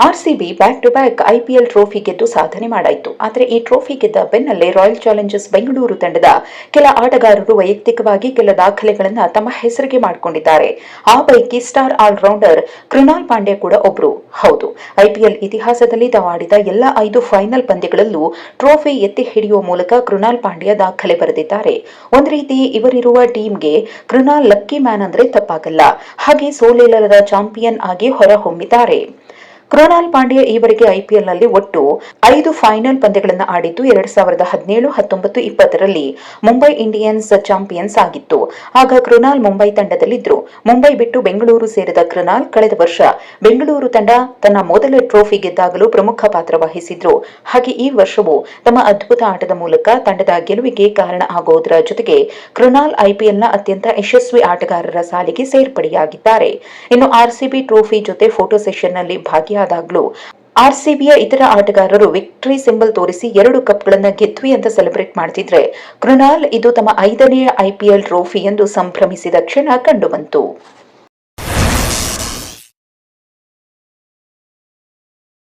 RCB back to back IPL trophy ಗೆದ್ದು ಸಾಧನೆ ಮಾಡಾಯಿತು. ಆದರೆ ಈ ಟ್ರೋಫಿ ಗೆದ್ದ ಬೆನ್ನಲ್ಲೇ ರಾಯಲ್ ಚಾಲೆಂಜರ್ಸ್ ಬೆಂಗಳೂರು ತಂಡದ ಕೆಲ ಆಟಗಾರರು ವೈಯಕ್ತಿಕವಾಗಿ ಕೆಲ ದಾಖಲೆಗಳನ್ನು ತಮ್ಮ ಹೆಸರಿಗೆ ಮಾಡಿಕೊಂಡಿದ್ದಾರೆ. ಆ ಪೈಕಿ ಸ್ಟಾರ್ ಆಲ್ರೌಂಡರ್ ಕೃಣಾಲ್ ಪಾಂಡ್ಯ ಕೂಡ ಒಬ್ರು. ಹೌದು, ಐಪಿಎಲ್ ಇತಿಹಾಸದಲ್ಲಿ ತಾವಾಡಿದ ಎಲ್ಲ 5 ಫೈನಲ್ ಪಂದ್ಯಗಳಲ್ಲೂ ಟ್ರೋಫಿ ಎತ್ತಿ ಹಿಡಿಯುವ ಮೂಲಕ ಕೃಣಾಲ್ ಪಾಂಡ್ಯ ದಾಖಲೆ ಬರೆದಿದ್ದಾರೆ. ಒಂದು ರೀತಿ ಇವರಿರುವ ಟೀಮ್ಗೆ ಕೃಣಾಲ್ ಲಕ್ಕಿ ಮ್ಯಾನ್ ಅಂದ್ರೆ ತಪ್ಪಾಗಲ್ಲ. ಹಾಗೆ ಸೋಲಿಲ್ಲದ ಚಾಂಪಿಯನ್ ಆಗಿ ಹೊರಹೊಮ್ಮಿದ್ದಾರೆ. ಕೃಣಾಲ್ ಪಾಂಡ್ಯ ಈವರೆಗೆ ಐಪಿಎಲ್ನಲ್ಲಿ ಒಟ್ಟು 5 ಫೈನಲ್ ಪಂದ್ಯಗಳನ್ನು ಆಡಿದ್ದು 2017, 19, 20ರಲ್ಲಿ ಮುಂಬೈ ಇಂಡಿಯನ್ಸ್ ಚಾಂಪಿಯನ್ಸ್ ಆಗಿತ್ತು. ಆಗ ಕೃಣಾಲ್ ಮುಂಬೈ ತಂಡದಲ್ಲಿದ್ದರು. ಮುಂಬೈ ಬಿಟ್ಟು ಬೆಂಗಳೂರು ಸೇರಿದ ಕೃಣಾಲ್ ಕಳೆದ ವರ್ಷ ಬೆಂಗಳೂರು ತಂಡ ತನ್ನ ಮೊದಲ ಟ್ರೋಫಿ ಗೆದ್ದಾಗಲೂ ಪ್ರಮುಖ ಪಾತ್ರ ವಹಿಸಿದ್ರು. ಹಾಗೆ ಈ ವರ್ಷವೂ ತಮ್ಮ ಅದ್ಭುತ ಆಟದ ಮೂಲಕ ತಂಡದ ಗೆಲುವಿಗೆ ಕಾರಣ ಆಗೋದರ ಜೊತೆಗೆ ಕೃಣಾಲ್ ಐಪಿಎಲ್ನ ಅತ್ಯಂತ ಯಶಸ್ವಿ ಆಟಗಾರರ ಸಾಲಿಗೆ ಸೇರ್ಪಡೆಯಾಗಿದ್ದಾರೆ. ಇನ್ನು ಆರ್ಸಿಬಿ ಟ್ರೋಫಿ ಜೊತೆ ಫೋಟೋ ಸೆಷನ್ನಲ್ಲಿ ಭಾಗಿಯಾದಾಗಲೂ ಆರ್ಸಿಬಿಯ ಇತರ ಆಟಗಾರರು ವಿಕ್ಟರಿ ಸಿಂಬಲ್ ತೋರಿಸಿ 2 ಕಪ್ಗಳನ್ನು ಗೆದ್ವಿ ಅಂತ ಸೆಲೆಬ್ರೇಟ್ ಮಾಡ್ತಿದ್ರೆ, ಕೃಣಾಲ್ ಇದು ತಮ್ಮ 5ನೇ ಐಪಿಎಲ್ ಟ್ರೋಫಿ ಎಂದು ಸಂಭ್ರಮಿಸಿದ ಕ್ಷಣ ಕಂಡುಬಂತು.